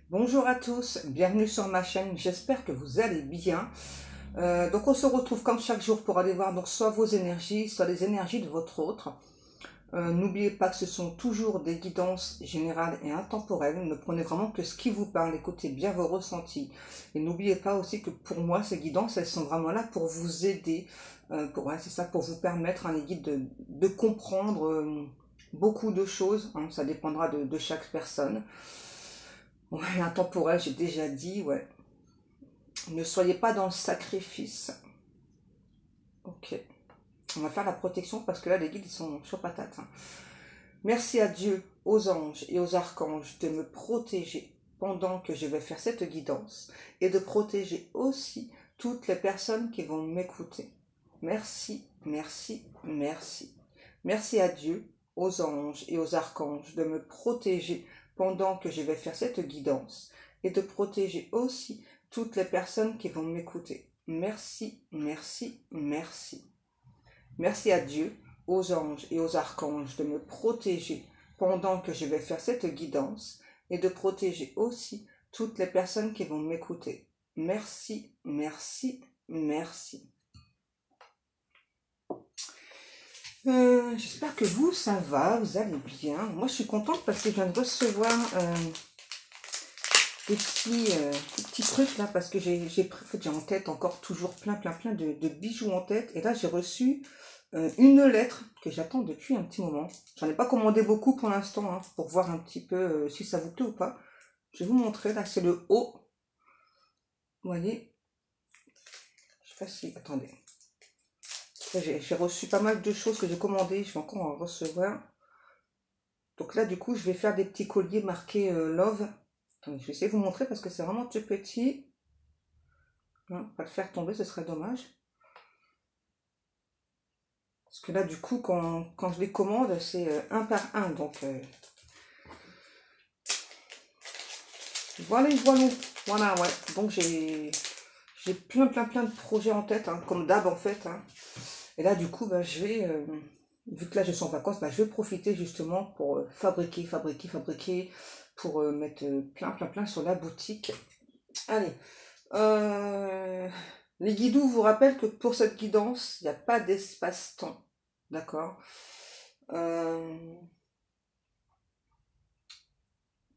Bonjour à tous, bienvenue sur ma chaîne, j'espère que vous allez bien. Donc on se retrouve comme chaque jour pour aller voir donc soit vos énergies, soit les énergies de votre autre. N'oubliez pas que ce sont toujours des guidances générales et intemporelles. Ne prenez vraiment que ce qui vous parle, écoutez bien vos ressentis. Et n'oubliez pas aussi que pour moi, ces guidances, elles sont vraiment là pour vous aider, c'est ça, pour vous permettre, les guides, de comprendre beaucoup de choses. Hein, ça dépendra de chaque personne. Ouais, intemporel, j'ai déjà dit, ouais. Ne soyez pas dans le sacrifice. Ok. On va faire la protection parce que là, les guides, ils sont chauds patates. Hein. Merci à Dieu, aux anges et aux archanges de me protéger pendant que je vais faire cette guidance et de protéger aussi toutes les personnes qui vont m'écouter. Merci, merci, merci. Merci à Dieu, aux anges et aux archanges de me protéger pendant que je vais faire cette guidance et de protéger aussi toutes les personnes qui vont m'écouter. Merci, merci, merci. Merci à Dieu, aux anges et aux archanges de me protéger pendant que je vais faire cette guidance et de protéger aussi toutes les personnes qui vont m'écouter. Merci, merci, merci. J'espère que vous, ça va, vous allez bien. Moi, je suis contente parce que je viens de recevoir des petits trucs là, parce que j'ai en tête encore toujours plein de bijoux en tête. Et là, j'ai reçu une lettre que j'attends depuis un petit moment. J'en ai pas commandé beaucoup pour l'instant, hein, pour voir un petit peu si ça vous plaît ou pas. Je vais vous montrer, là, c'est le haut. Vous voyez? Je sais pas si... Attendez. J'ai reçu pas mal de choses que j'ai commandées, je vais encore en recevoir. Donc là, du coup, je vais faire des petits colliers marqués Love. Attendez, je vais essayer de vous montrer parce que c'est vraiment tout petit. Hein, pas le faire tomber, ce serait dommage. Parce que là, du coup, quand je les commande, c'est un par un. Donc, voilà. Voilà, ouais. Donc, j'ai plein de projets en tête, hein, comme d'hab, en fait. Hein. Et là, du coup, bah, je vais, vu que là, je suis en vacances, bah, je vais profiter justement pour fabriquer, pour mettre plein sur la boutique. Allez. Les guidous vous rappellent que pour cette guidance, il n'y a pas d'espace-temps. D'accord.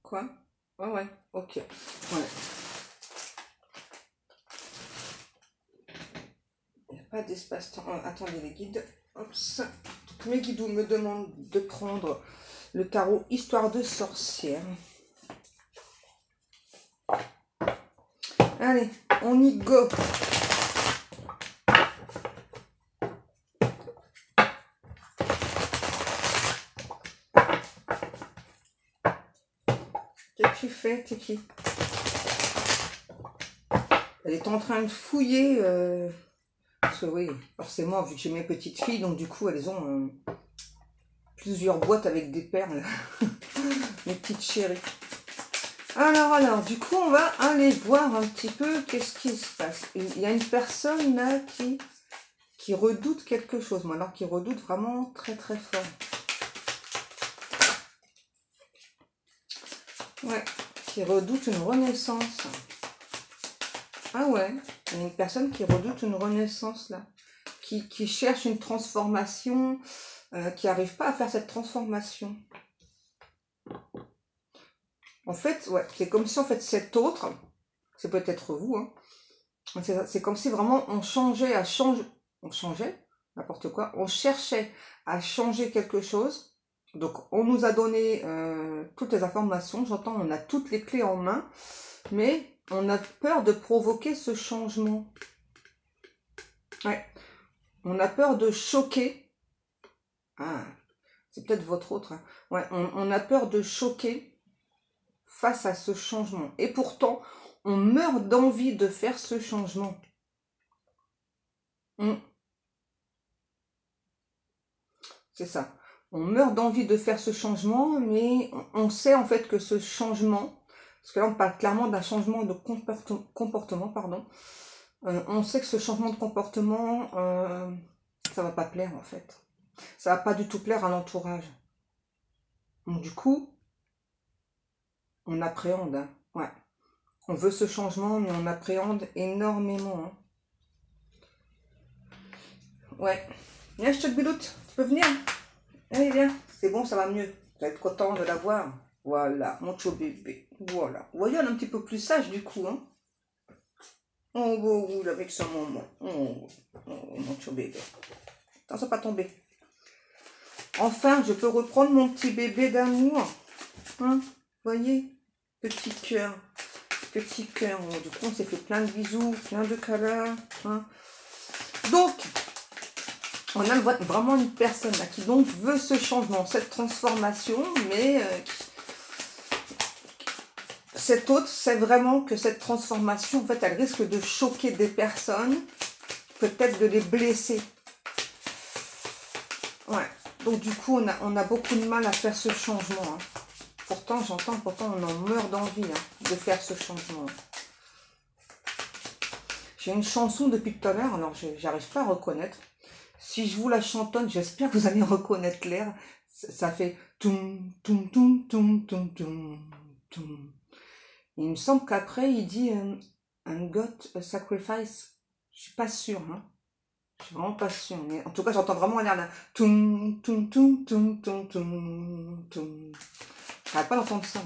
Quoi? Ouais, ok. Ouais. Il n'y a pas d'espace-temps. Attendez, les guides. Oups. Mes guidous me demandent de prendre le tarot Histoire de sorcière. Allez, on y go. Qu'est-ce que tu fais, Tiki? Elle est en train de fouiller. Parce que oui, forcément, vu que j'ai mes petites filles, donc du coup, elles ont plusieurs boîtes avec des perles. Mes petites chéries. Alors, du coup, on va aller voir un petit peu qu'est-ce qui se passe. Il y a une personne là qui redoute quelque chose, mais alors qui redoute vraiment très fort. Ouais, qui redoute une renaissance. Ah ouais, il y a une personne qui redoute une renaissance là, qui cherche une transformation, qui n'arrive pas à faire cette transformation. En fait, ouais, c'est comme si en fait cet autre, c'est peut-être vous, hein, c'est comme si vraiment on changeait, n'importe quoi, on cherchait à changer quelque chose. Donc on nous a donné toutes les informations, j'entends, on a toutes les clés en main, mais on a peur de provoquer ce changement. Ouais, on a peur de choquer. Ah, c'est peut-être votre autre. Hein. Ouais, on a peur de choquer face à ce changement. Et pourtant, on meurt d'envie de faire ce changement. C'est ça. On meurt d'envie de faire ce changement, mais on sait en fait que ce changement, parce que là on parle clairement d'un changement de comportement, pardon. On sait que ce changement de comportement, ça va pas plaire en fait. Ça va pas du tout plaire à l'entourage. Donc du coup, on appréhende. Hein. Ouais. On veut ce changement, mais on appréhende énormément. Hein. Ouais. Viens, je te biloute. Tu peux venir? Allez, viens. C'est bon, ça va mieux. Tu vas être content de la voir. Voilà, mon chou bébé. Voilà. Vous voyez, elle est un petit peu plus sage du coup. Hein. Oh, beau rouge avec son maman. Oh, mon chou bébé. Attention, pas tomber. Enfin, je peux reprendre mon petit bébé d'amour. Hein, voyez, petit cœur. Petit cœur. Du coup, on s'est fait plein de bisous, plein de câlins. Hein. Donc, on a vraiment une personne là, qui donc veut ce changement, cette transformation, mais cet autre sait vraiment que cette transformation, en fait, elle risque de choquer des personnes, peut-être de les blesser. Ouais. Donc du coup, on a beaucoup de mal à faire ce changement. Hein. Pourtant, pourtant on en meurt d'envie de faire ce changement. J'ai une chanson depuis tout à l'heure, alors j'arrive pas à reconnaître. Si je vous la chantonne, j'espère que vous allez reconnaître l'air. Ça fait toum, toum, toum, toum, toum, toum, toum. Il me semble qu'après, il dit un God a sacrifice. Je suis pas sûre, hein. Je suis vraiment pas sûre. Mais en tout cas, j'entends vraiment l'air là. Toum, toum, toum, toum, toum, toum, toum. Je n'arrête pas d'entendre ça.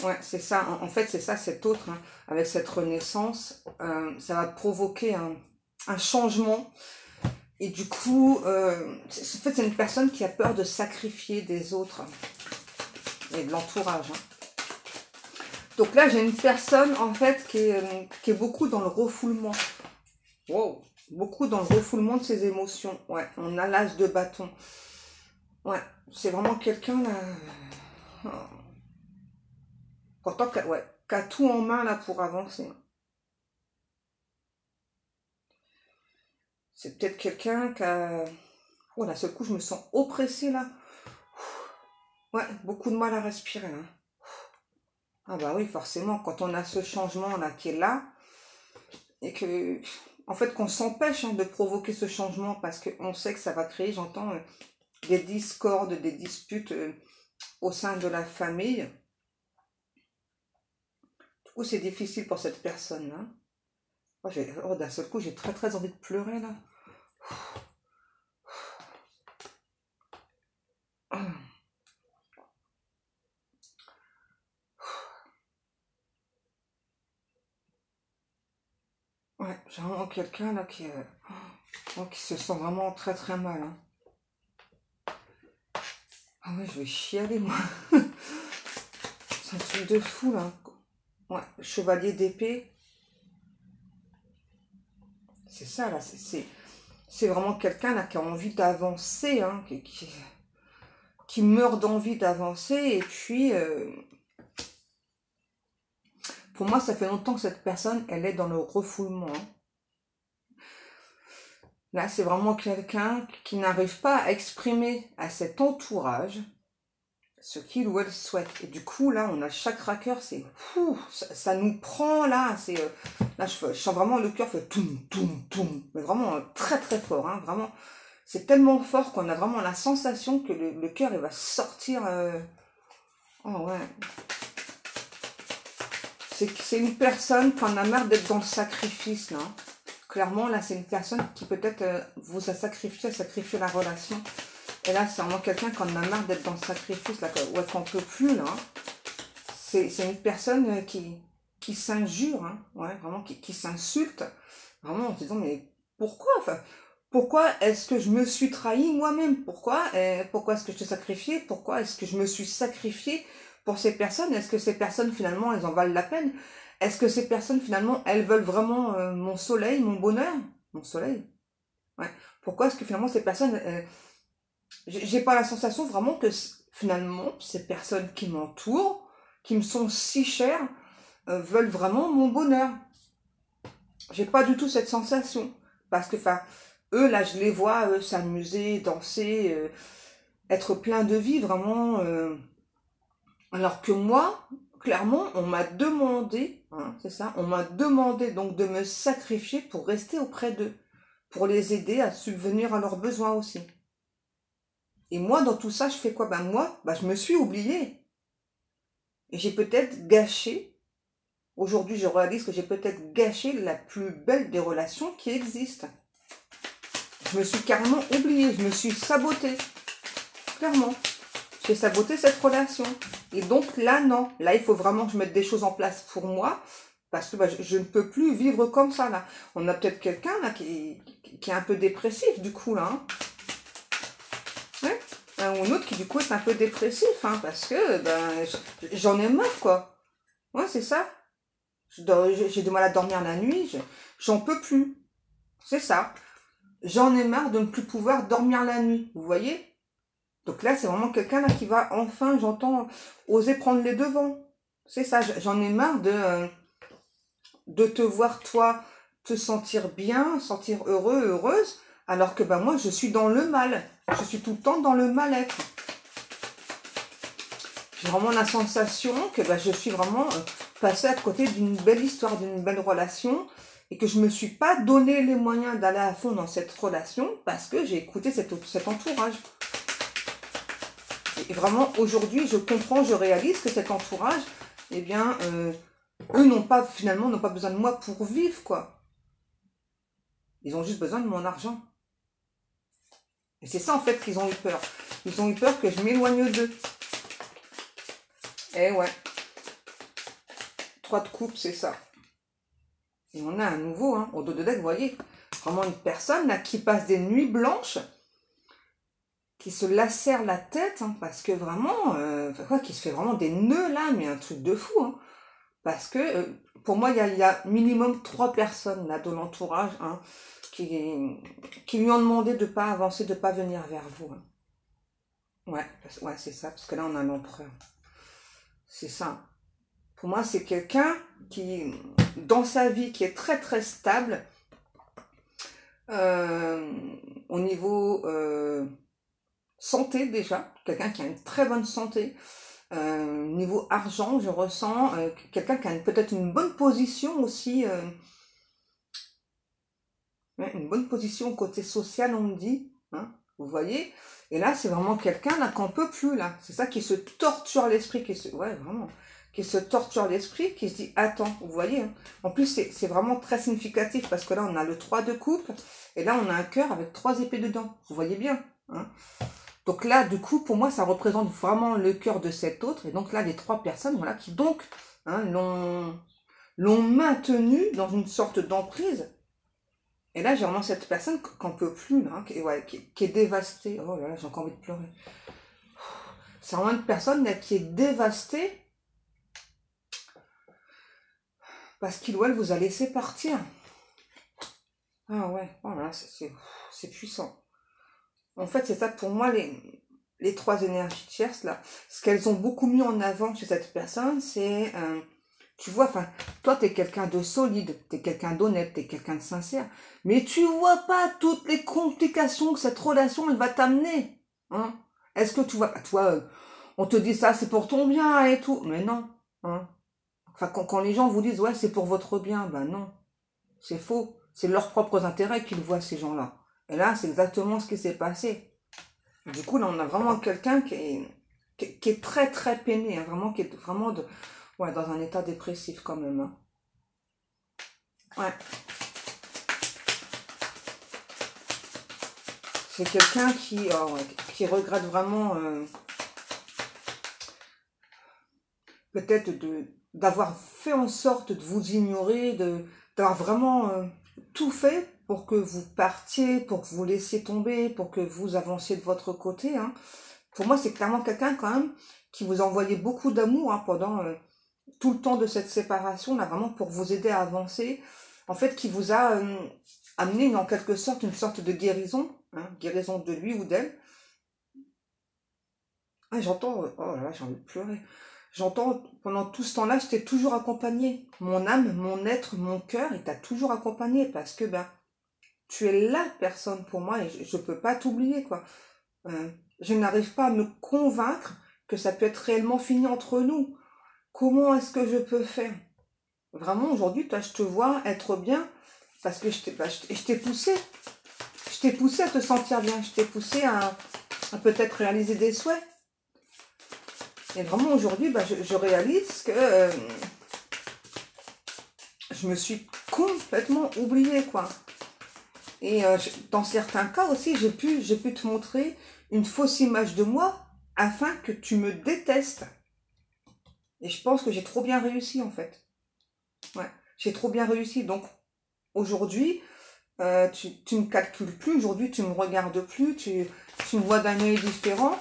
Ouais, c'est ça. En fait, c'est ça, cet autre, hein, avec cette renaissance, ça va provoquer un changement. Et du coup, en fait, c'est une personne qui a peur de sacrifier des autres et de l'entourage. Hein. Donc là, j'ai une personne, en fait, qui est beaucoup dans le refoulement. Wow. Beaucoup dans le refoulement de ses émotions. Ouais, on a l'as de bâton. Ouais, c'est vraiment quelqu'un, là... Pourtant, ouais, qui a tout en main, là, pour avancer. C'est peut-être quelqu'un qui a... Oh, d'un seul coup, je me sens oppressée, là. Ouais, beaucoup de mal à respirer, là. Ah bah oui, forcément, quand on a ce changement-là qui est là, et que... En fait, qu'on s'empêche de provoquer ce changement parce qu'on sait que ça va créer, j'entends, des discordes, des disputes au sein de la famille. Du coup, c'est difficile pour cette personne-là. Oh, d'un seul coup, j'ai très très envie de pleurer, là. Ouais, j'ai vraiment quelqu'un là qui se sent vraiment très très mal. Hein. Ah ouais, je vais chialer moi. C'est un truc de fou là. Ouais, chevalier d'épée. C'est ça là, c'est vraiment quelqu'un là qui a envie d'avancer, hein, qui meurt d'envie d'avancer. Et puis, pour moi, ça fait longtemps que cette personne, elle est dans le refoulement. Hein. Là, c'est vraiment quelqu'un qui n'arrive pas à exprimer à cet entourage ce qu'il ou elle souhaite. Et du coup, là, on a le chakra cœur, c'est... Ça nous prend, là. C'est là, je sens vraiment le cœur fait toum, toum, toum. Mais vraiment très, très fort. Hein, vraiment, c'est tellement fort qu'on a vraiment la sensation que le cœur, il va sortir... Oh, ouais. C'est une personne qui en a marre d'être dans le sacrifice, là. Clairement, là, c'est une personne qui peut-être vous a sacrifié la relation. Et là, c'est vraiment quelqu'un qui en a marre d'être dans le sacrifice, là, ouais, qu'on ne peut plus, là. C'est une personne qui s'injure, hein, ouais, vraiment, qui s'insulte, vraiment en se disant, mais pourquoi, enfin, pourquoi est-ce que je me suis trahi moi-même? Pourquoi est-ce que je t'ai sacrifié? Pourquoi est-ce que je me suis sacrifié pour ces personnes? Est-ce que ces personnes, finalement, elles en valent la peine? Est-ce que ces personnes, finalement, elles veulent vraiment mon soleil, mon bonheur? Mon soleil? Ouais. Pourquoi est-ce que, finalement, ces personnes... j'ai pas la sensation vraiment que, finalement, ces personnes qui m'entourent, qui me sont si chères, veulent vraiment mon bonheur. J'ai pas du tout cette sensation. Parce que, enfin, eux, là, je les vois s'amuser, danser, être plein de vie, vraiment... Alors que moi, clairement, on m'a demandé, hein, c'est ça, on m'a demandé donc de me sacrifier pour rester auprès d'eux, pour les aider à subvenir à leurs besoins aussi. Et moi, dans tout ça, je fais quoi? Ben moi, je me suis oubliée. Et j'ai peut-être gâché, aujourd'hui je réalise que j'ai peut-être gâché la plus belle des relations qui existent. Je me suis carrément oubliée, je me suis sabotée. Clairement. J'ai saboté cette relation. Et donc là, non. Là, il faut vraiment que je mette des choses en place pour moi. Parce que je ne peux plus vivre comme ça, là. On a peut-être quelqu'un, là, qui est un peu dépressif, du coup, là. Hein. Ouais. Un ou un autre qui, du coup, est un peu dépressif, hein, parce que, j'en ai marre, quoi. Ouais, c'est ça. J'ai du mal à dormir la nuit. J'en peux plus. C'est ça. J'en ai marre de ne plus pouvoir dormir la nuit. Vous voyez? Donc là, c'est vraiment quelqu'un là qui va enfin, j'entends, oser prendre les devants. C'est ça, j'en ai marre de te voir, toi, te sentir bien, sentir heureux, heureuse, alors que moi, je suis dans le mal. Je suis tout le temps dans le mal-être. J'ai vraiment la sensation que je suis vraiment passée à côté d'une belle histoire, d'une belle relation, et que je ne me suis pas donné les moyens d'aller à fond dans cette relation parce que j'ai écouté cet entourage. Et vraiment, aujourd'hui, je comprends, je réalise que cet entourage, eh bien, eux finalement, n'ont pas besoin de moi pour vivre, quoi. Ils ont juste besoin de mon argent. Et c'est ça, en fait, qu'ils ont eu peur. Ils ont eu peur que je m'éloigne d'eux. Eh ouais. 3 de coupe, c'est ça. Et on a un nouveau, hein, au dos de deck, vous voyez. Vraiment une personne, là, qui passe des nuits blanches, qui se lacère la tête, hein, parce que vraiment, qui se fait vraiment des nœuds là, mais un truc de fou, hein, parce que pour moi, il y a minimum 3 personnes là de l'entourage, hein, qui lui ont demandé de pas avancer, de pas venir vers vous. Hein. Ouais, c'est ça, parce que là, on a l'empereur. C'est ça. Pour moi, c'est quelqu'un qui, dans sa vie, qui est très très stable, au niveau santé déjà, quelqu'un qui a une très bonne santé. Niveau argent, je ressens quelqu'un qui a peut-être une bonne position aussi, une bonne position côté social, on me dit, hein, vous voyez. Et là, c'est vraiment quelqu'un là qu'on peut plus là. C'est ça qui se torture l'esprit, qui se torture l'esprit, qui se dit attends, vous voyez. Hein. En plus, c'est vraiment très significatif parce que là, on a le 3 de coupe et là, on a un cœur avec 3 épées dedans. Vous voyez bien. Hein. Donc là, du coup, pour moi, ça représente vraiment le cœur de cet autre. Et donc là, les 3 personnes, voilà, qui donc l'ont maintenu dans une sorte d'emprise. Et là, j'ai vraiment cette personne qu'on peut plus, là, qui est dévastée. Oh là là, j'ai encore envie de pleurer. C'est vraiment une personne là, qui est dévastée parce qu'il ou elle vous a laissé partir. Ah ouais, voilà, c'est puissant. En fait, c'est ça pour moi, les 3 énergies tierces, là. Ce qu'elles ont beaucoup mis en avant chez cette personne, c'est, tu vois, enfin, toi, t'es quelqu'un de solide, t'es quelqu'un d'honnête, t'es quelqu'un de sincère, mais tu vois pas toutes les complications que cette relation, elle va t'amener. Hein. Est-ce que tu vois, toi, on te dit ça, c'est pour ton bien et tout, mais non. Hein. Enfin, quand les gens vous disent, ouais, c'est pour votre bien, ben non, c'est faux. C'est leurs propres intérêts qu'ils voient, ces gens-là. Et là, c'est exactement ce qui s'est passé. Du coup, là, on a vraiment quelqu'un qui est très, très peiné, hein, vraiment, qui est vraiment dans un état dépressif quand même. Hein. Ouais. C'est quelqu'un qui regrette vraiment peut-être d'avoir fait en sorte de vous ignorer, d'avoir vraiment tout fait pour que vous partiez, pour que vous laissiez tomber, pour que vous avanciez de votre côté. Hein. Pour moi, c'est clairement quelqu'un quand même qui vous envoyait beaucoup d'amour hein, pendant tout le temps de cette séparation, là, vraiment pour vous aider à avancer. En fait, qui vous a amené en quelque sorte une sorte de guérison, hein, guérison de lui ou d'elle. Ah, j'entends, oh là là, j'ai envie de pleurer. J'entends, pendant tout ce temps-là, je t'ai toujours accompagné. Mon âme, mon être, mon cœur, il t'a toujours accompagné parce que, tu es la personne pour moi et je peux pas t'oublier, quoi. Je n'arrive pas à me convaincre que ça peut être réellement fini entre nous. Comment est-ce que je peux faire? Vraiment, aujourd'hui, toi, je te vois être bien parce que je t'ai poussé. Je t'ai poussé à te sentir bien. Je t'ai poussé peut-être réaliser des souhaits. Et vraiment aujourd'hui, bah, je réalise que je me suis complètement oubliée, quoi. Et dans certains cas aussi, j'ai pu te montrer une fausse image de moi afin que tu me détestes. Et je pense que j'ai trop bien réussi, en fait. Ouais, j'ai trop bien réussi. Donc, aujourd'hui, tu ne me calcules plus. Aujourd'hui, tu ne me regardes plus. Tu me vois d'un œil différent.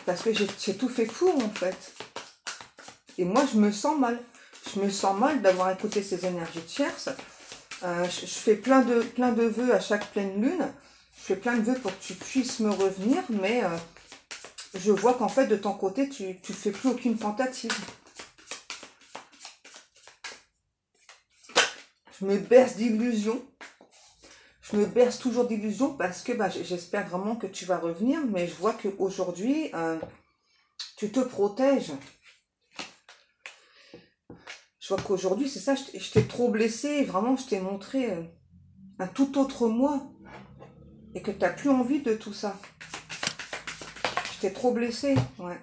Parce que j'ai tout fait pour, en fait. Et moi, je me sens mal. Je me sens mal d'avoir écouté ces énergies tierces. Je fais plein de vœux à chaque pleine lune. Je fais plein de vœux pour que tu puisses me revenir. Mais je vois qu'en fait, de ton côté, tu ne fais plus aucune tentative. Je me berce d'illusions. Je me berce toujours d'illusions parce que bah, j'espère vraiment que tu vas revenir. Mais je vois qu'aujourd'hui, tu te protèges. Je vois qu'aujourd'hui, c'est ça, je t'ai trop blessé. Vraiment, je t'ai montré un tout autre moi. Et que tu n'as plus envie de tout ça. Je t'ai trop blessé, ouais.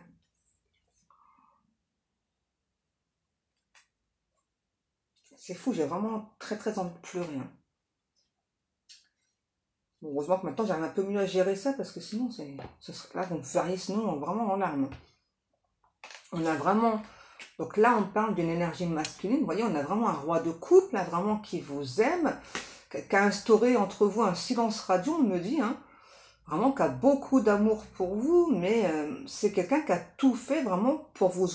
C'est fou, j'ai vraiment très envie de pleurer. Hein. Bon, heureusement que maintenant j'arrive un peu mieux à gérer ça parce que sinon, là, vous me feriez sinon vraiment en larmes. On a vraiment... Donc là, on parle d'une énergie masculine. Vous voyez, on a vraiment un roi de couple, là, vraiment qui vous aime, qui a instauré entre vous un silence radio, on me dit, hein. Vraiment qui a beaucoup d'amour pour vous, mais c'est quelqu'un qui a tout fait vraiment pour vous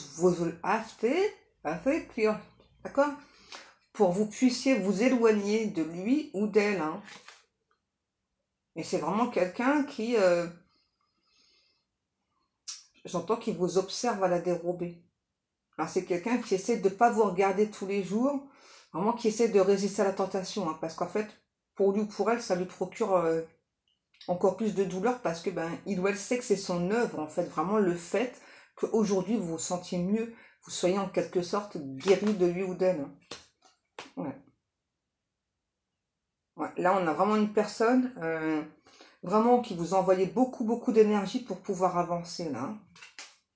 acheter, d'accord? Pour que vous puissiez vous éloigner de lui ou d'elle. Hein. Et c'est vraiment quelqu'un qui, j'entends qu'il vous observe à la dérobée. Alors c'est quelqu'un qui essaie de ne pas vous regarder tous les jours, vraiment qui essaie de résister à la tentation, hein, parce qu'en fait, pour lui ou pour elle, ça lui procure encore plus de douleur parce que ben il ou elle sait que c'est son œuvre, en fait, vraiment le fait qu'aujourd'hui vous vous sentiez mieux, vous soyez en quelque sorte guéri de lui ou d'elle. Hein. Ouais. Ouais, là, on a vraiment une personne vraiment qui vous a envoyé beaucoup d'énergie pour pouvoir avancer, là. Hein.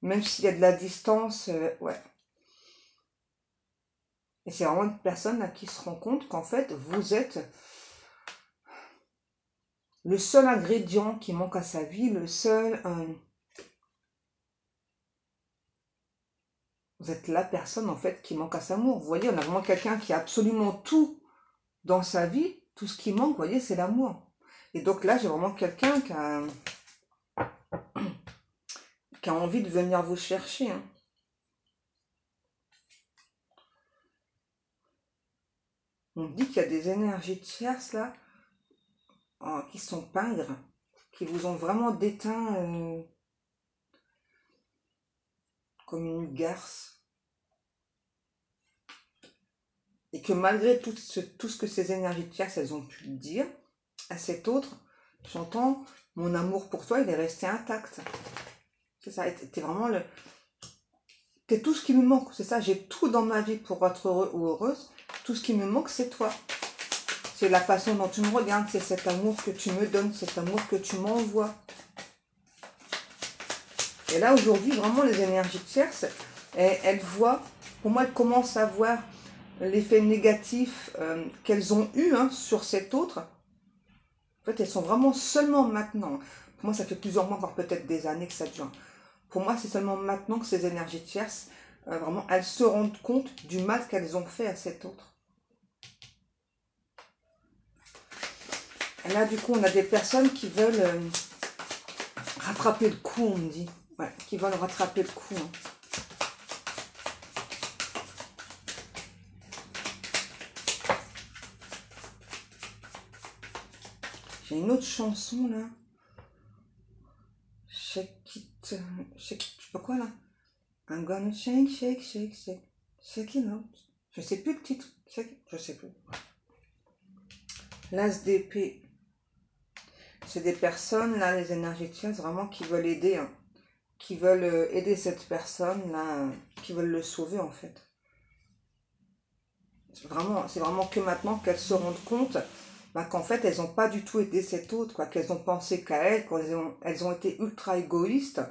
Même s'il y a de la distance, ouais. Et c'est vraiment une personne là, qui se rend compte qu'en fait, vous êtes le seul ingrédient qui manque à sa vie, le seul... vous êtes la personne, en fait, qui manque à sa amour. Vous voyez, on a vraiment quelqu'un qui a absolument tout dans sa vie. Tout ce qui manque, vous voyez, c'est l'amour. Et donc là, j'ai vraiment quelqu'un qui a envie de venir vous chercher. Hein. On dit qu'il y a des énergies tierces, là, qui sont pingres, qui vous ont vraiment déteint comme une garce. Et que malgré tout ce que ces énergies tierces, elles ont pu dire, à cet autre, j'entends, mon amour pour toi, il est resté intact. C'est ça, t'es vraiment le... T'es tout ce qui me manque, c'est ça, j'ai tout dans ma vie pour être heureux ou heureuse. Tout ce qui me manque, c'est toi. C'est la façon dont tu me regardes, c'est cet amour que tu me donnes, cet amour que tu m'envoies. Et là, aujourd'hui, vraiment, les énergies tierces, elles voient, pour moi, elles commencent à voir l'effet négatif qu'elles ont eu hein, sur cet autre. En fait, elles sont vraiment seulement maintenant. Pour moi, ça fait plusieurs mois, voire peut-être des années que ça dure. Pour moi, c'est seulement maintenant que ces énergies tierces, vraiment, elles se rendent compte du mal qu'elles ont fait à cet autre. Et là, du coup, on a des personnes qui veulent rattraper le coup, on me dit. Ouais, qui veulent rattraper le coup. Hein. J'ai une autre chanson, là. Shake it, shake, je sais pas quoi, là. I'm gonna shake, shake, shake, shake, shake it out. Je sais plus le titre. Shake, je sais plus. L'as d'épée. C'est des personnes, là, les énergies tierces, vraiment, qui veulent aider, hein. Qui veulent aider cette personne, là, qui veulent le sauver, en fait. C'est vraiment que maintenant qu'elles se rendent compte bah, qu'en fait, elles n'ont pas du tout aidé cette autre, quoi, qu'elles ont pensé qu'à elles, elles ont été ultra égoïstes.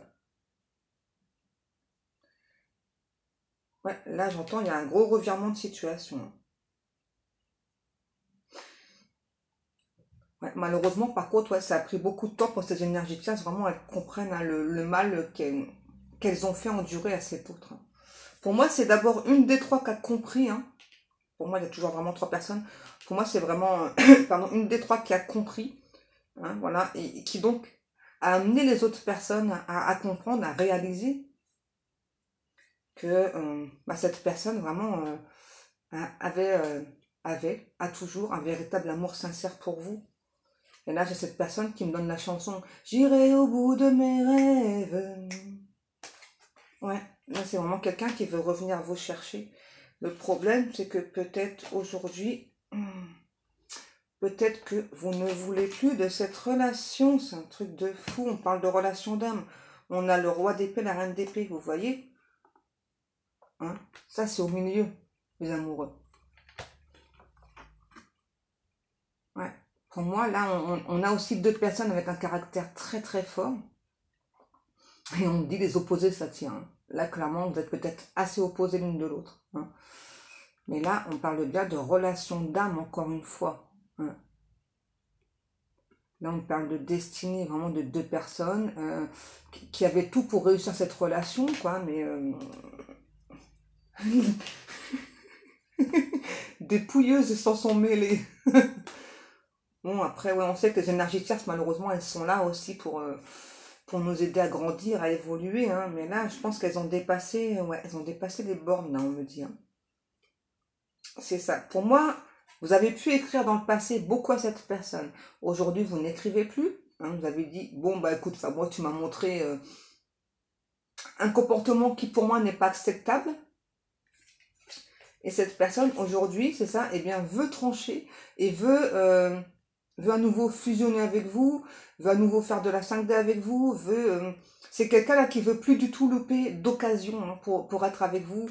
Ouais, là, j'entends, il y a un gros revirement de situation. Ouais, malheureusement, par contre, ouais, ça a pris beaucoup de temps pour ces énergies de chasse, vraiment, elles comprennent hein, le mal qu'elles ont fait endurer à cette autre. Hein. Pour moi, c'est d'abord une des trois qui a compris. Hein. Pour moi, il y a toujours vraiment trois personnes. Pour moi, c'est vraiment pardon, une des trois qui a compris. Hein, voilà, et qui donc a amené les autres personnes à comprendre, à réaliser que bah, cette personne vraiment a toujours un véritable amour sincère pour vous. Et là, j'ai cette personne qui me donne la chanson J'irai au bout de mes rêves. Ouais, là, c'est vraiment quelqu'un qui veut revenir vous chercher. Le problème, c'est que peut-être aujourd'hui, peut-être que vous ne voulez plus de cette relation. C'est un truc de fou. On parle de relation d'âme. On a le roi d'épée, la reine d'épée, vous voyez hein. Ça, c'est au milieu, les amoureux. Ouais. Pour moi, là, on a aussi deux personnes avec un caractère très très fort. Et on dit les opposés, ça tient. Hein. Là, clairement, vous êtes peut-être assez opposés l'une de l'autre. Hein. Mais là, on parle bien de relation d'âme, encore une fois. Hein. Là, on parle de destinée, vraiment de deux personnes qui avaient tout pour réussir cette relation, quoi. Mais des pouilleuses s'en sont mêlées. Bon, après, ouais, on sait que les énergies tierces, malheureusement, elles sont là aussi pour nous aider à grandir, à évoluer. Hein. Mais là, je pense qu'elles ont dépassé, ouais, elles ont dépassé les bornes, là, on me dit. Hein. C'est ça. Pour moi, vous avez pu écrire dans le passé beaucoup à cette personne. Aujourd'hui, vous n'écrivez plus. Hein. Vous avez dit, bon, bah écoute, moi, tu m'as montré un comportement qui, pour moi, n'est pas acceptable. Et cette personne, aujourd'hui, c'est ça, eh bien, veut trancher et veut à nouveau fusionner avec vous, veut à nouveau faire de la 5D avec vous, c'est quelqu'un là qui veut plus du tout louper d'occasion hein, pour être avec vous.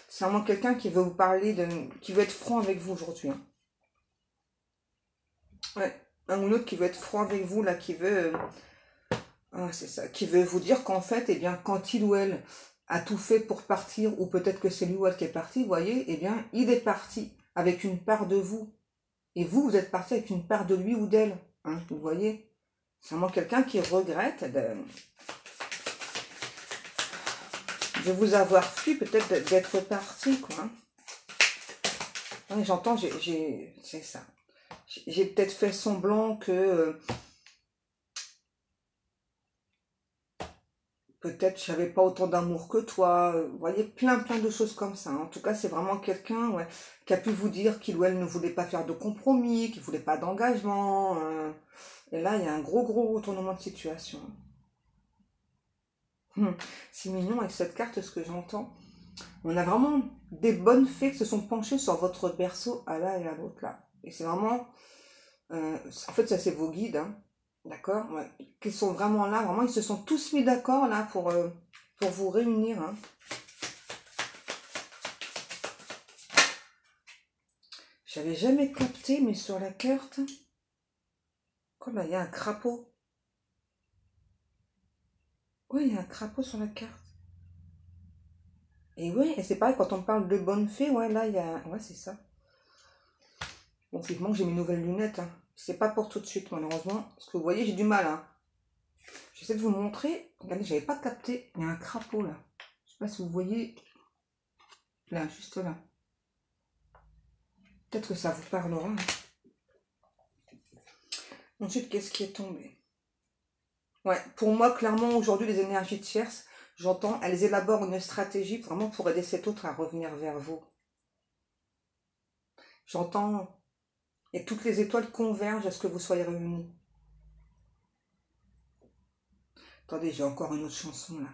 C'est vraiment quelqu'un qui veut vous parler, qui veut être franc avec vous aujourd'hui. Hein. Ouais, un ou l'autre qui veut être franc avec vous, là, qui veut... c'est ça, qui veut vous dire qu'en fait, eh bien, quand il ou elle a tout fait pour partir, ou peut-être que c'est lui ou elle qui est parti, vous voyez, eh bien, il est parti avec une part de vous. Et vous, vous êtes parti avec une part de lui ou d'elle. Hein, vous voyez, c'est vraiment quelqu'un qui regrette de vous avoir fui, peut-être d'être parti, quoi. Hein, j'entends, c'est ça. J'ai peut-être fait semblant que peut-être je n'avais pas autant d'amour que toi. Vous voyez, plein de choses comme ça. En tout cas, c'est vraiment quelqu'un ouais, qui a pu vous dire qu'il ou elle ne voulait pas faire de compromis, qu'il ne voulait pas d'engagement. Et là, il y a un gros retournement de situation. C'est mignon avec cette carte, ce que j'entends. On a vraiment des bonnes fées qui se sont penchées sur votre berceau à l'un et à l'autre là. Et c'est vraiment... en fait, ça c'est vos guides, hein, d'accord ouais, qui sont vraiment là, vraiment, ils se sont tous mis d'accord là pour vous réunir. Hein. J'avais jamais capté, mais sur la carte, comme il y a un crapaud. Oui, il y a un crapaud sur la carte. Et oui, et c'est pareil, quand on parle de bonne fée, ouais, là, il y a... Ouais, c'est ça. Bon, vivement que j'ai mes nouvelles lunettes. Hein. C'est pas pour tout de suite, malheureusement. Parce que vous voyez, j'ai du mal. Hein. J'essaie de vous montrer. Regardez, j'avais pas capté. Il y a un crapaud, là. Je sais pas si vous voyez. Là, juste là. Peut-être que ça vous parlera. Hein. Ensuite, qu'est-ce qui est tombé? Ouais, pour moi, clairement, aujourd'hui, les énergies tierces, j'entends, elles élaborent une stratégie vraiment pour aider cet autre à revenir vers vous. J'entends, et toutes les étoiles convergent à ce que vous soyez réunis. Attendez, j'ai encore une autre chanson, là.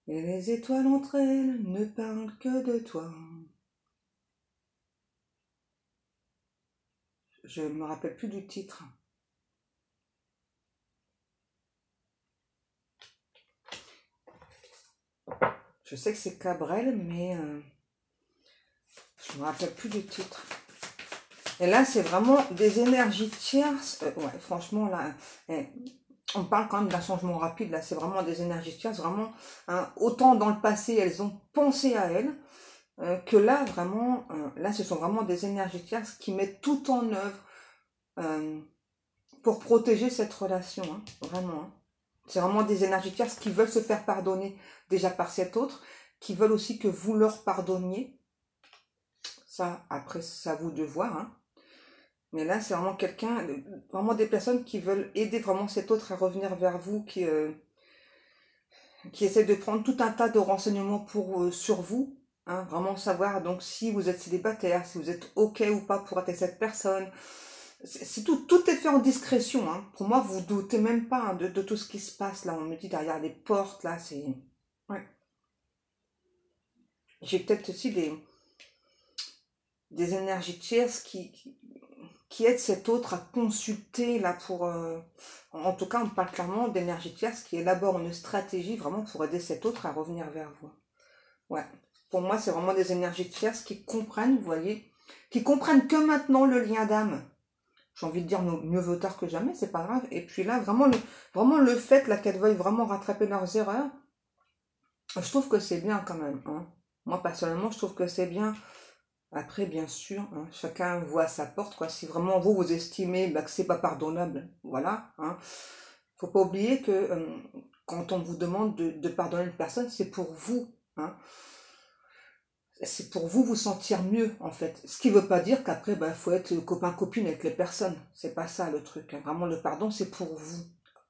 Et les étoiles entre elles ne parlent que de toi. Je ne me rappelle plus du titre. Je sais que c'est Cabrel, mais je ne me rappelle plus du titre. Et là, c'est vraiment des énergies tierces. Ouais, franchement, là, on parle quand même d'un changement rapide. Là, c'est vraiment des énergies tierces. Vraiment, hein, autant dans le passé, elles ont pensé à elles, que là, vraiment, là, ce sont vraiment des énergies tierces qui mettent tout en œuvre pour protéger cette relation. Hein, vraiment. Hein. C'est vraiment des énergies tierces qui veulent se faire pardonner déjà par cet autre, qui veulent aussi que vous leur pardonniez. Ça, après, c'est à vous de voir. Hein. Mais là, c'est vraiment quelqu'un, vraiment des personnes qui veulent aider vraiment cet autre à revenir vers vous, qui essaient de prendre tout un tas de renseignements sur vous. Hein, vraiment savoir donc si vous êtes célibataire, si vous êtes OK ou pas pour être avec cette personne. C'est tout est fait en discrétion. Hein. Pour moi, vous doutez même pas hein, de tout ce qui se passe là. On me dit derrière les portes, là, c'est... Ouais. J'ai peut-être aussi des énergies tierces qui aident cet autre à consulter là pour... en tout cas, on parle clairement d'énergie tierce qui élabore une stratégie vraiment pour aider cet autre à revenir vers vous. Ouais. Pour moi, c'est vraiment des énergies tierces qui comprennent, vous voyez, qui comprennent que maintenant le lien d'âme. J'ai envie de dire mieux vaut tard que jamais, c'est pas grave. Et puis là, vraiment le fait là qu'elles veuillent vraiment rattraper leurs erreurs, je trouve que c'est bien quand même. Hein. Moi, personnellement, je trouve que c'est bien. Après, bien sûr, hein, chacun voit à sa porte, quoi. Si vraiment vous estimez bah, que c'est pas pardonnable, voilà. Hein. Faut pas oublier que quand on vous demande de pardonner une personne, c'est pour vous. Hein. C'est pour vous sentir mieux, en fait. Ce qui veut pas dire qu'après, bah, faut être copain-copine avec les personnes. C'est pas ça le truc. Hein. Vraiment, le pardon, c'est pour vous.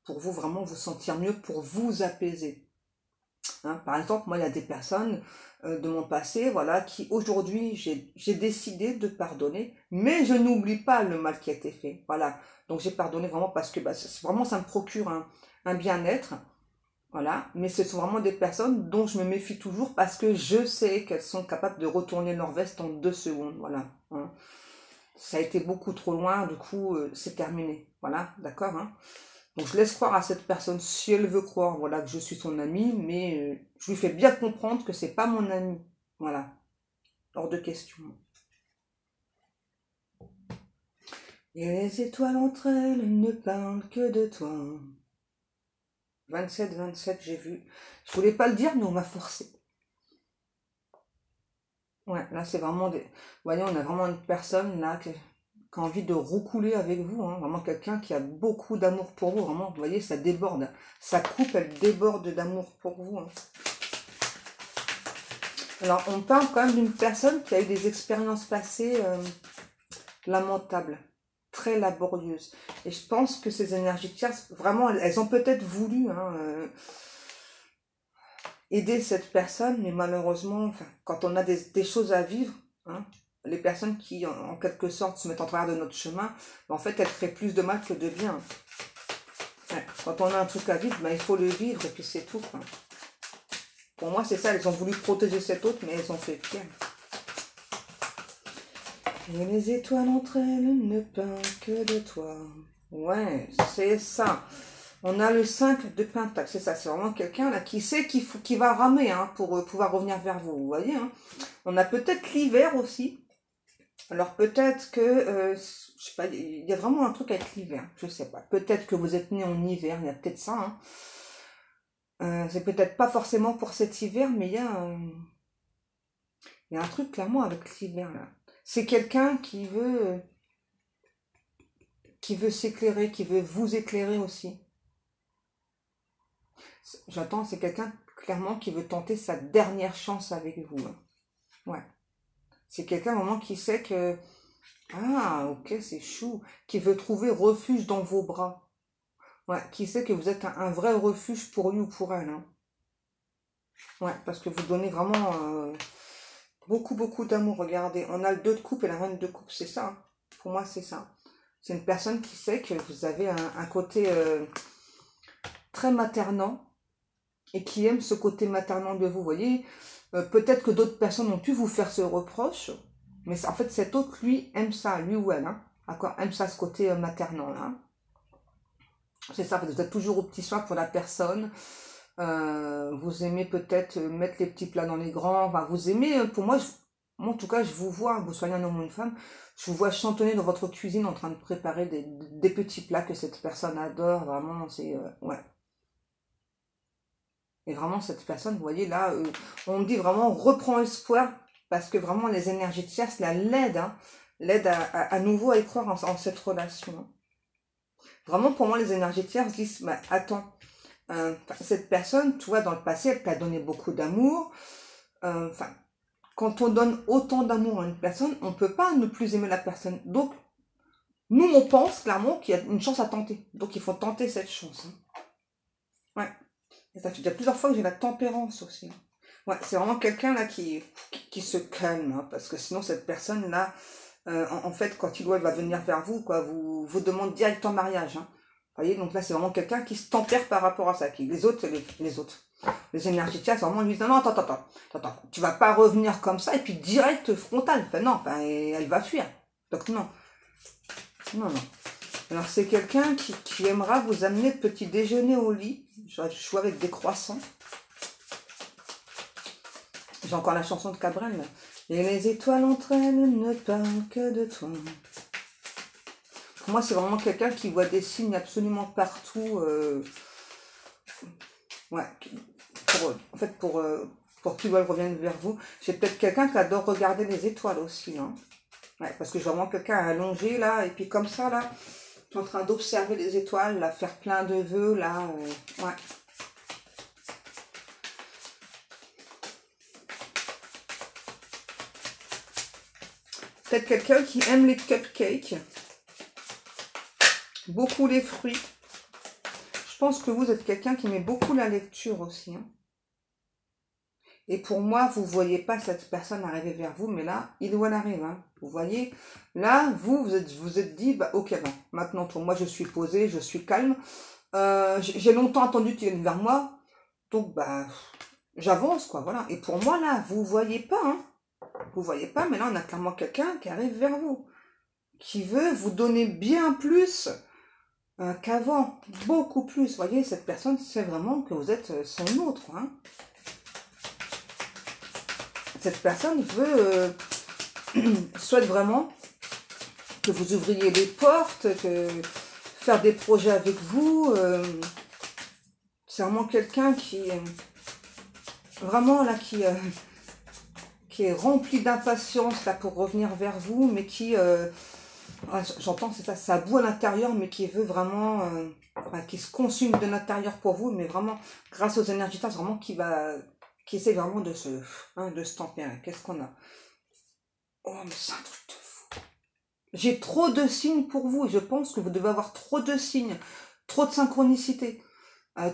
Pour vous vraiment vous sentir mieux, pour vous apaiser. Hein, par exemple, moi, il y a des personnes de mon passé, voilà, qui aujourd'hui, j'ai décidé de pardonner, mais je n'oublie pas le mal qui a été fait. Voilà. Donc, j'ai pardonné vraiment parce que bah, vraiment, ça me procure un bien-être. Voilà. Mais ce sont vraiment des personnes dont je me méfie toujours parce que je sais qu'elles sont capables de retourner leur veste en 2 secondes. Voilà. Hein. Ça a été beaucoup trop loin, du coup, c'est terminé. Voilà. D'accord, hein. Donc je laisse croire à cette personne si elle veut croire, voilà, que je suis son ami, mais je lui fais bien comprendre que c'est pas mon ami. Voilà, hors de question. Et les étoiles entre elles ne parlent que de toi. 27, j'ai vu. Je voulais pas le dire, mais on m'a forcé. Ouais, là c'est vraiment des... Vous voyez, on a vraiment une personne là qui a envie de roucouler avec vous, hein. Vraiment quelqu'un qui a beaucoup d'amour pour vous, vraiment, vous voyez, ça déborde. Sa coupe, elle déborde d'amour pour vous. Hein. Alors, on parle quand même d'une personne qui a eu des expériences passées lamentables, très laborieuses. Et je pense que ces énergies tierces, vraiment, elles ont peut-être voulu hein, aider cette personne, mais malheureusement, enfin, quand on a des choses à vivre, hein, les personnes qui, en quelque sorte, se mettent en travers de notre chemin, en fait, elles créent plus de mal que de bien. Ouais, quand on a un truc à vivre, ben, il faut le vivre, et puis c'est tout, quoi. Pour moi, c'est ça, elles ont voulu protéger cet autre, mais elles ont fait pire. Et les étoiles entre elles ne parlent que de toi. Ouais, c'est ça. On a le 5 de Pentacle, c'est ça. C'est vraiment quelqu'un là qui sait qu'il va ramer hein, pour pouvoir revenir vers vous. Vous voyez, hein. On a peut-être l'hiver aussi. Alors peut-être que, je sais pas, il y a vraiment un truc avec l'hiver. Je sais pas. Peut-être que vous êtes né en hiver, il y a peut-être ça. Hein. C'est peut-être pas forcément pour cet hiver, mais il y a un truc clairement avec l'hiver là. C'est quelqu'un qui veut s'éclairer, qui veut vous éclairer aussi. J'attends, c'est quelqu'un clairement qui veut tenter sa dernière chance avec vous. Hein. Ouais. C'est quelqu'un vraiment qui sait que ah ok c'est chou, qui veut trouver refuge dans vos bras. Ouais, qui sait que vous êtes un vrai refuge pour lui ou pour elle. Hein. Ouais, parce que vous donnez vraiment beaucoup d'amour. Regardez, on a le 2 de coupe et la reine de coupe, c'est ça. Hein. Pour moi, c'est ça. C'est une personne qui sait que vous avez un côté très maternant et qui aime ce côté maternant de vous. Vous voyez, peut-être que d'autres personnes ont pu vous faire ce reproche, mais en fait, cet autre, lui, aime ça, lui ou elle. Hein, d'accord, aime ça, ce côté maternant. Là. C'est ça, vous êtes toujours au petit soin pour la personne. Vous aimez peut-être mettre les petits plats dans les grands. Enfin, vous aimez, pour moi, moi en tout cas, je vous vois, vous soyez un homme ou une femme, je vous vois chantonner dans votre cuisine en train de préparer des petits plats que cette personne adore, vraiment, c'est, ouais. Et vraiment, cette personne, vous voyez, là, on me dit vraiment, reprends espoir, parce que vraiment, les énergies tierces, là, l'aident, hein, l'aident à nouveau à y croire en cette relation. Vraiment, pour moi, les énergies tierces disent, bah, attends, cette personne, tu vois, dans le passé, elle t'a donné beaucoup d'amour. Enfin, quand on donne autant d'amour à une personne, on ne peut pas ne plus aimer la personne. Donc, nous, on pense clairement qu'il y a une chance à tenter. Donc, il faut tenter cette chance. Hein. Ouais. Et ça fait déjà plusieurs fois que j'ai la tempérance aussi. Hein. Ouais, c'est vraiment quelqu'un là qui se calme. Hein, parce que sinon, cette personne-là, en fait, quand il ou elle va venir vers vous, quoi, vous demande direct en mariage. Hein. Vous voyez, donc là, c'est vraiment quelqu'un qui se tempère par rapport à ça. Les autres, les énergies tierces, vraiment, lui disent, non, attends, tu vas pas revenir comme ça, et puis direct frontal. Enfin, non, enfin, elle va fuir. Donc, non. Non. Alors, c'est quelqu'un qui aimera vous amener petit déjeuner au lit. Je vois avec des croissants. J'ai encore la chanson de Cabrel, là. Et les étoiles entre elles ne parlent que de toi. Pour moi, c'est vraiment quelqu'un qui voit des signes absolument partout. Ouais. En fait, pour qu'il revienne vers vous. J'ai peut-être quelqu'un qui adore regarder les étoiles aussi. Hein. Ouais, parce que j'ai vraiment quelqu'un allongé, là. Et puis comme ça, là, tu es en train d'observer les étoiles, là, faire plein de vœux, là. Ouais. Peut-être quelqu'un qui aime les cupcakes. Beaucoup les fruits. Je pense que vous êtes quelqu'un qui met beaucoup la lecture aussi. Hein. Et pour moi, vous ne voyez pas cette personne arriver vers vous, mais là, il ou elle arrive. Hein. Vous voyez, là, vous êtes dit, bah, ok, non, maintenant, pour moi, je suis posée, je suis calme. J'ai longtemps attendu qu'il vienne vers moi, donc, bah, j'avance, quoi, voilà. Et pour moi, là, vous ne voyez pas, hein. Vous voyez pas, mais là, on a clairement quelqu'un qui arrive vers vous, qui veut vous donner bien plus qu'avant, beaucoup plus. Vous voyez, cette personne sait vraiment que vous êtes son autre, hein. Cette personne souhaite vraiment que vous ouvriez les portes, faire des projets avec vous. C'est vraiment quelqu'un qui vraiment là qui est rempli d'impatience là pour revenir vers vous, mais qui j'entends c'est ça, ça boue à l'intérieur, mais qui veut vraiment qui se consume de l'intérieur pour vous, mais vraiment grâce aux énergies, vraiment qui essaie vraiment de se tempérer. Qu'est-ce qu'on a? Oh, mais c'est un truc de fou. J'ai trop de signes pour vous, et je pense que vous devez avoir trop de signes, trop de synchronicité,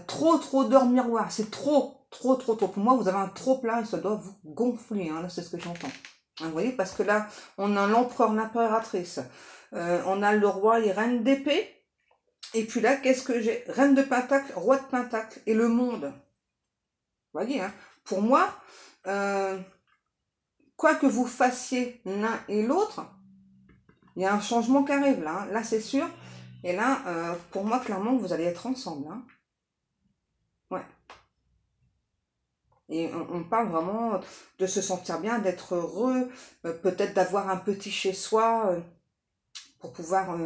trop d'heures miroirs. C'est trop. Pour moi, vous avez un trop plein et ça doit vous gonfler. Hein, là, c'est ce que j'entends. Hein, vous voyez, parce que là, on a l'empereur, l'impératrice, on a le roi et reine d'épée. Et puis là, qu'est-ce que j'ai? Reine de pentacle, roi de pentacle et le monde. Vous voyez, hein, pour moi, quoi que vous fassiez l'un et l'autre, il y a un changement qui arrive là. Hein. Là, c'est sûr. Et là, pour moi, clairement, vous allez être ensemble. Hein. Ouais. Et on parle vraiment de se sentir bien, d'être heureux, peut-être d'avoir un petit chez soi pour pouvoir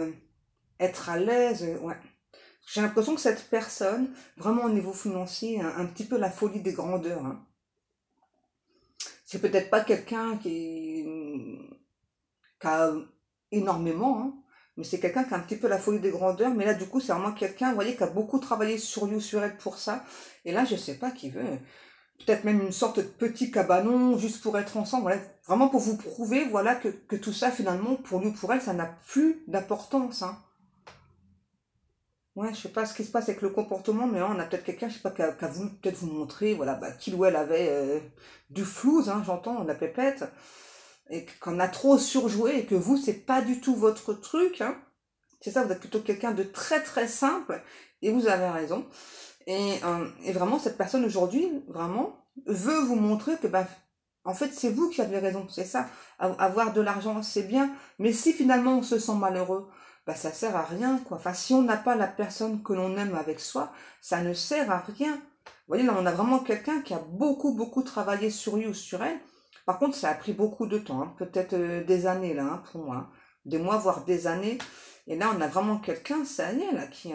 être à l'aise. Ouais. J'ai l'impression que cette personne, vraiment au niveau financier, un petit peu la folie des grandeurs. Hein. C'est peut-être pas quelqu'un qui a énormément, hein, mais c'est quelqu'un qui a un petit peu la folie des grandeurs. Mais là, du coup, c'est vraiment quelqu'un, vous voyez, qui a beaucoup travaillé sur lui ou sur elle pour ça. Et là, je sais pas qui veut. Peut-être même une sorte de petit cabanon, juste pour être ensemble. Voilà. Vraiment pour vous prouver, voilà, que tout ça, finalement, pour lui ou pour elle, ça n'a plus d'importance. Hein. Ouais, je sais pas ce qui se passe avec le comportement, mais là, on a peut-être quelqu'un, je sais pas, qui a voulu peut-être vous montrer, voilà, bah, qu'il ou elle avait du flouze, hein, j'entends, la pépette, et qu'on a trop surjoué, et que vous, c'est pas du tout votre truc, hein. C'est ça, vous êtes plutôt quelqu'un de très simple, et vous avez raison. Et vraiment, cette personne aujourd'hui, vraiment, veut vous montrer que, bah, en fait, c'est vous qui avez raison, c'est ça. Avoir de l'argent, c'est bien, mais si finalement on se sent malheureux, bah, ça sert à rien, quoi. Enfin, si on n'a pas la personne que l'on aime avec soi, ça ne sert à rien. Vous voyez, là, on a vraiment quelqu'un qui a beaucoup travaillé sur lui ou sur elle, Par contre, ça a pris beaucoup de temps, hein, peut-être des années là, hein, pour moi. Hein. Des mois, voire des années. Et là, on a vraiment quelqu'un, ça y est, là, qui...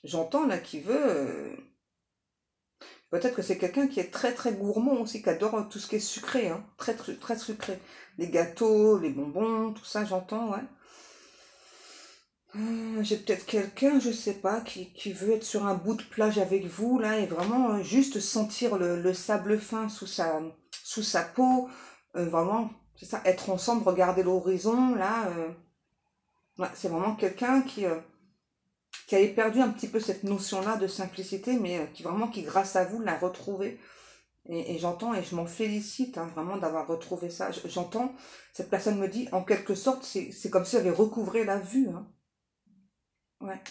j'entends, là, qui veut... peut-être que c'est quelqu'un qui est très, très gourmand aussi, qui adore tout ce qui est sucré, hein, très, très, très sucré. Les gâteaux, les bonbons, tout ça, j'entends, ouais. J'ai peut-être quelqu'un, je sais pas, qui veut être sur un bout de plage avec vous, là, et vraiment juste sentir le sable fin sous sa peau. Vraiment, c'est ça, être ensemble, regarder l'horizon, là. Ouais, c'est vraiment quelqu'un qui avait perdu un petit peu cette notion-là de simplicité, mais qui vraiment, qui grâce à vous, l'a retrouvé. Et j'entends, et je m'en félicite, hein, vraiment d'avoir retrouvé ça. J'entends, cette personne me dit, en quelque sorte, c'est comme si j'avais recouvré la vue, hein. Ouais.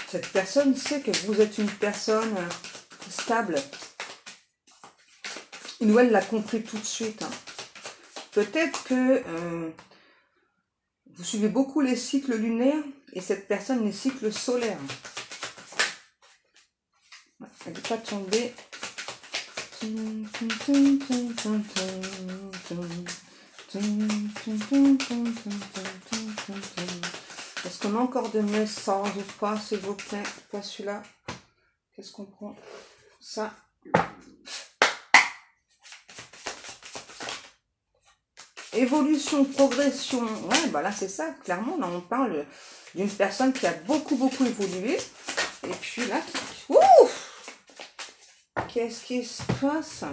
Cette personne sait que vous êtes une personne stable. Ou elle l'a compris tout de suite. Hein. Peut-être que vous suivez beaucoup les cycles lunaires et cette personne les cycles solaires. Elle n'est pas tombée. Est-ce qu'on a encore des messages ou pas, s'il vous plaît? Pas celui-là. Qu'est-ce qu'on prend? Ça. Évolution, progression. Ouais, bah là, c'est ça. Clairement, là, on parle d'une personne qui a beaucoup, beaucoup évolué. Et puis là, ouf! Qu'est-ce qui se passe?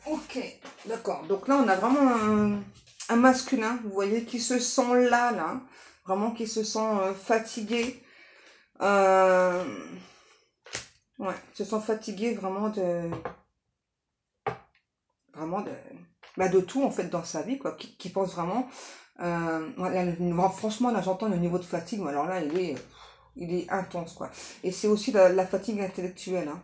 Ok, d'accord. Donc là, on a vraiment un masculin, vous voyez, qui se sent là. Vraiment, qui se sent fatigué. Ouais, se sent fatigué vraiment de tout, en fait, dans sa vie, quoi. Qui pense vraiment... franchement, là, j'entends le niveau de fatigue, mais alors là, il est intense, quoi. Et c'est aussi la fatigue intellectuelle, hein.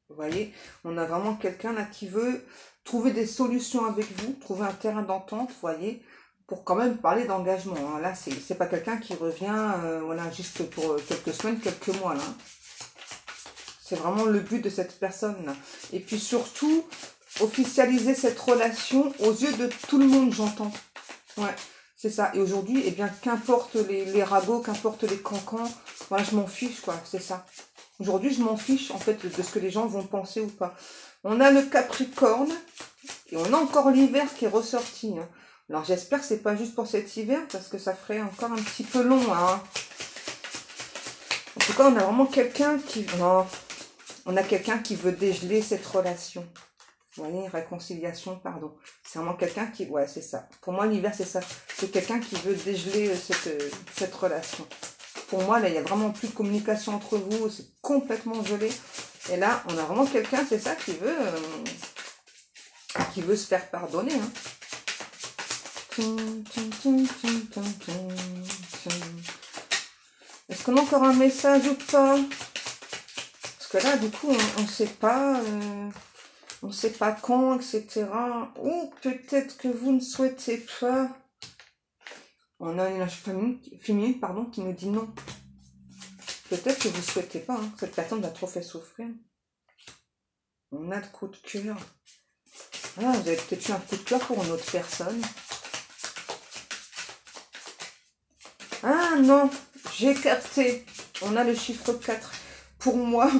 Vous voyez, on a vraiment quelqu'un là qui veut trouver des solutions avec vous, trouver un terrain d'entente, vous voyez, pour quand même parler d'engagement. Hein. Là, c'est pas quelqu'un qui revient, voilà, juste pour quelques semaines, quelques mois, là. C'est vraiment le but de cette personne, là. Et puis surtout, officialiser cette relation aux yeux de tout le monde, j'entends. Ouais, c'est ça. Et aujourd'hui, eh bien, qu'importe les ragots, qu'importe les cancans, voilà, je m'en fiche, quoi, c'est ça. Aujourd'hui, je m'en fiche, en fait, de ce que les gens vont penser ou pas. On a le Capricorne, et on a encore l'hiver qui est ressorti. Hein. Alors, j'espère que c'est pas juste pour cet hiver, parce que ça ferait encore un petit peu long. Hein. En tout cas, on a vraiment quelqu'un qui... Non, on a quelqu'un qui veut dégeler cette relation. Vous voyez, réconciliation, pardon. C'est vraiment quelqu'un qui... Ouais, c'est ça. Pour moi, l'hiver, c'est ça. C'est quelqu'un qui veut dégeler cette relation. Pour moi, là, il n'y a vraiment plus de communication entre vous. C'est complètement gelé. Et là, on a vraiment quelqu'un, c'est ça, qui veut se faire pardonner. Hein. Est-ce qu'on a encore un message ou pas? Parce que là, du coup, on ne sait pas... on ne sait pas quand, etc. Ou peut-être que vous ne souhaitez pas... On a une image féminine, pardon, qui nous dit non. Peut-être que vous ne souhaitez pas. Hein. Cette personne a trop fait souffrir. On a le coup de cœur. Ah, vous avez peut-être eu un coup de cœur pour une autre personne. Ah non, j'ai capté. On a le chiffre 4. Pour moi,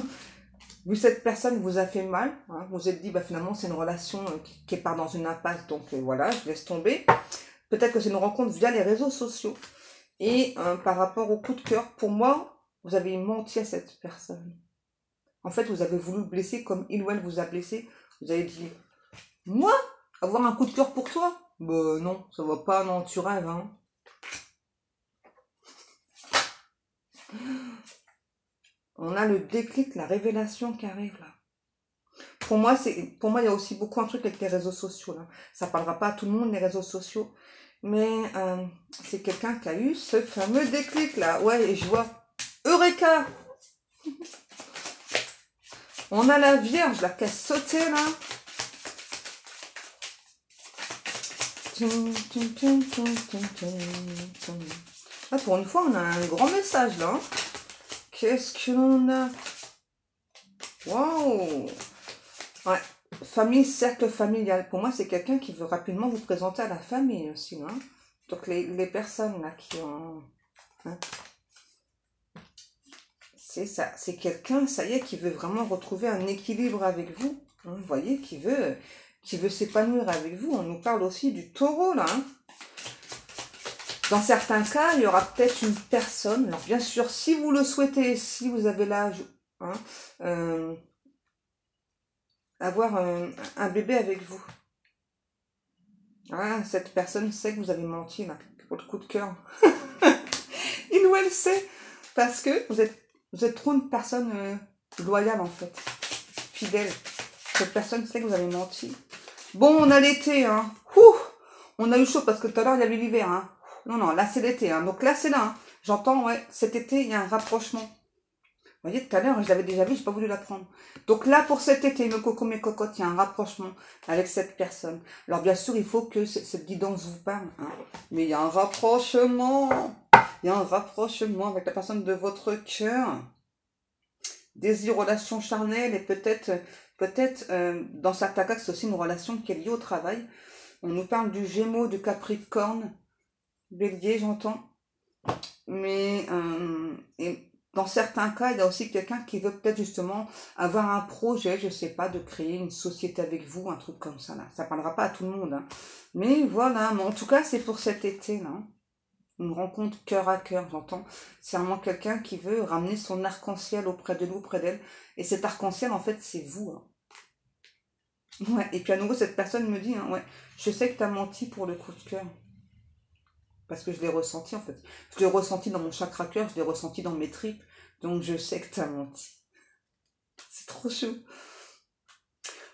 vu cette personne vous a fait mal, hein, vous vous êtes dit, bah, finalement, c'est une relation qui part dans une impasse. Donc voilà, je laisse tomber. Peut-être que c'est une rencontre via les réseaux sociaux. Et par rapport au coup de cœur, pour moi, vous avez menti à cette personne. En fait, vous avez voulu le blesser comme il ou elle vous a blessé. Vous avez dit, moi, avoir un coup de cœur pour toi? Bah non, ça va pas, non, tu rêves, hein. On a le déclic, la révélation qui arrive là. Pour moi, il y a aussi beaucoup un truc avec les réseaux sociaux. Là. Ça parlera pas à tout le monde, les réseaux sociaux. Mais c'est quelqu'un qui a eu ce fameux déclic là. Ouais, et je vois Eureka. On a la Vierge là qui a sauté là. Ah, pour une fois, on a un grand message là. Qu'est-ce que l'on a? Waouh! Ouais. Famille, cercle familial. Pour moi, c'est quelqu'un qui veut rapidement vous présenter à la famille aussi. Hein. Donc, les personnes là qui ont... Hein, c'est ça. C'est quelqu'un, ça y est, qui veut vraiment retrouver un équilibre avec vous. Hein, vous voyez, qui veut s'épanouir avec vous. On nous parle aussi du taureau là. Hein. Dans certains cas, il y aura peut-être une personne. Alors, bien sûr, si vous le souhaitez, si vous avez l'âge... Hein, avoir un bébé avec vous. Ah, cette personne sait que vous avez menti, là, pour le coup de cœur. Il ou elle sait, parce que vous êtes trop une personne loyale, en fait, fidèle. Cette personne sait que vous avez menti. Bon, on a l'été, hein. Ouh, on a eu chaud, parce que tout à l'heure, il y avait l'hiver, hein. Non, non, là, c'est l'été, hein. Donc là, c'est là, hein. J'entends, ouais, cet été, il y a un rapprochement. Vous voyez, tout à l'heure, je l'avais déjà vu, je n'ai pas voulu la prendre. Donc là, pour cet été, mes cocos, mes cocottes, il y a un rapprochement avec cette personne. Alors bien sûr, il faut que cette guidance vous parle. Hein. Mais il y a un rapprochement. Il y a un rapprochement avec la personne de votre cœur. Désir, relation charnelle et peut-être, dans certains cas, c'est aussi une relation qui est liée au travail. On nous parle du Gémeaux, du Capricorne, Bélier, j'entends. Mais... dans certains cas, il y a aussi quelqu'un qui veut peut-être justement avoir un projet, je sais pas, de créer une société avec vous, un truc comme ça, là. Ça parlera pas à tout le monde, hein. Mais voilà, mais en tout cas, c'est pour cet été, là. Une rencontre cœur à cœur, j'entends. C'est vraiment quelqu'un qui veut ramener son arc-en-ciel auprès de nous, auprès d'elle. Et cet arc-en-ciel, en fait, c'est vous, hein. Ouais, et puis à nouveau, cette personne me dit, hein, ouais, je sais que tu as menti pour le coup de cœur. Parce que je l'ai ressenti en fait. Je l'ai ressenti dans mon chakra cœur, je l'ai ressenti dans mes tripes. Donc je sais que tu as menti. C'est trop chaud.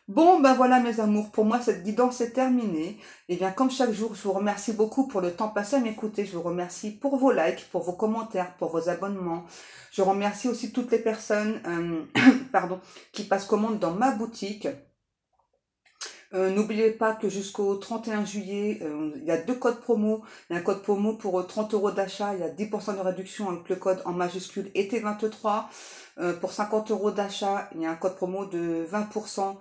Bon, ben voilà mes amours, pour moi cette guidance est terminée. Et bien comme chaque jour, je vous remercie beaucoup pour le temps passé à m'écouter. Je vous remercie pour vos likes, pour vos commentaires, pour vos abonnements. Je remercie aussi toutes les personnes pardon, qui passent commande dans ma boutique. N'oubliez pas que jusqu'au 31 juillet, il y a 2 codes promo. Il y a un code promo pour 30 € d'achat. Il y a 10% de réduction avec le code en majuscule été23. Pour 50 € d'achat, il y a un code promo de 20%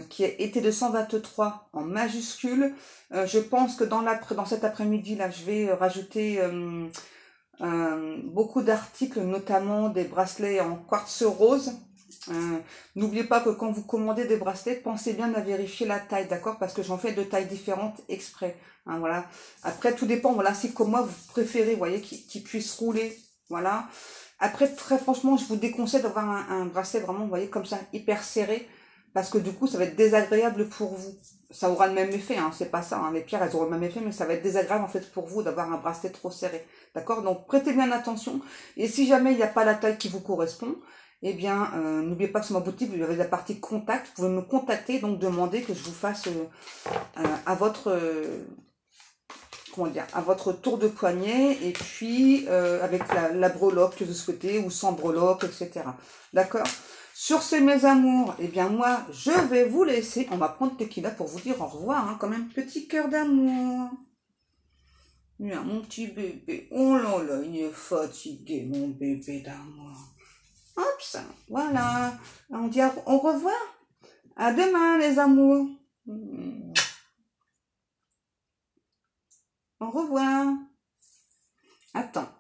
qui est été223 en majuscule. Je pense que dans cet après-midi, là, je vais rajouter beaucoup d'articles, notamment des bracelets en quartz rose. N'oubliez pas que quand vous commandez des bracelets, pensez bien à vérifier la taille, d'accord? Parce que j'en fais de tailles différentes exprès. Hein, voilà. Après, tout dépend. Voilà, si comme moi, vous préférez, vous voyez, qu'ils puissent rouler. Voilà. Après, très franchement, je vous déconseille d'avoir un bracelet vraiment, vous voyez, comme ça, hyper serré. Parce que du coup, ça va être désagréable pour vous. Ça aura le même effet, hein, c'est pas ça. Hein, les pierres, elles auront le même effet, mais ça va être désagréable en fait pour vous d'avoir un bracelet trop serré. D'accord? Donc, prêtez bien attention. Et si jamais il n'y a pas la taille qui vous correspond, eh bien, n'oubliez pas que sur ma boutique, vous avez la partie contact. Vous pouvez me contacter, donc demander que je vous fasse à votre... comment dire, à votre tour de poignet, et puis avec la breloque que vous souhaitez, ou sans breloque, etc. D'accord? Sur ces mes amours, eh bien moi, je vais vous laisser. On va prendre Tequila pour vous dire au revoir, hein, quand même. Petit cœur d'amour. Bien, mon petit bébé. Oh là là, il est fatigué, mon bébé d'amour. Hop, ça, voilà. On dit au revoir. À demain, les amours. Au revoir. Attends.